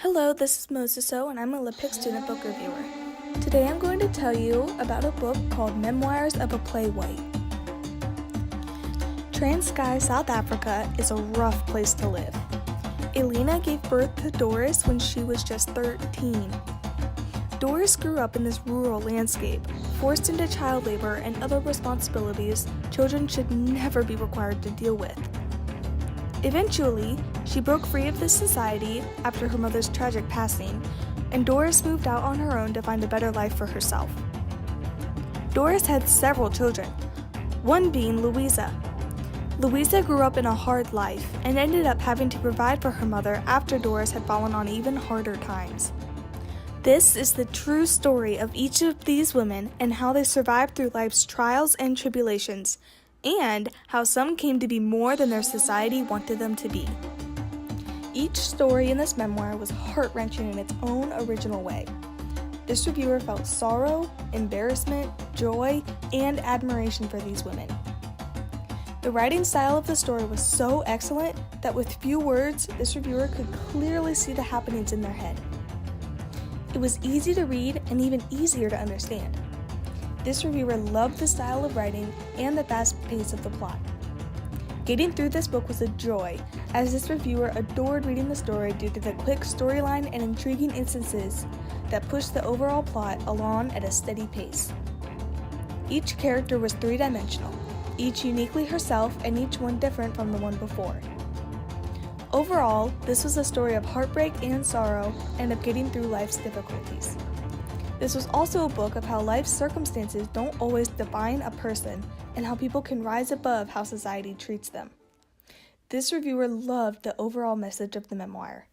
Hello, this is Moses O, and I'm a LitPick student book reviewer. Today I'm going to tell you about a book called Memoirs of a Playwright. Transkei, South Africa is a rough place to live. Elena gave birth to Doris when she was just 13. Doris grew up in this rural landscape, forced into child labor and other responsibilities children should never be required to deal with. Eventually, she broke free of this society after her mother's tragic passing, and Doris moved out on her own to find a better life for herself. Doris had several children, one being Louisa. Louisa grew up in a hard life and ended up having to provide for her mother after Doris had fallen on even harder times. This is the true story of each of these women and how they survived through life's trials and tribulations, and how some came to be more than their society wanted them to be. Each story in this memoir was heart-wrenching in its own original way. This reviewer felt sorrow, embarrassment, joy, and admiration for these women. The writing style of the story was so excellent that with few words, this reviewer could clearly see the happenings in their head. It was easy to read and even easier to understand. This reviewer loved the style of writing and the fast pace of the plot. Getting through this book was a joy, as this reviewer adored reading the story due to the quick storyline and intriguing instances that pushed the overall plot along at a steady pace. Each character was three-dimensional, each uniquely herself and each one different from the one before. Overall, this was a story of heartbreak and sorrow and of getting through life's difficulties. This was also a book of how life's circumstances don't always define a person and how people can rise above how society treats them. This reviewer loved the overall message of the memoir.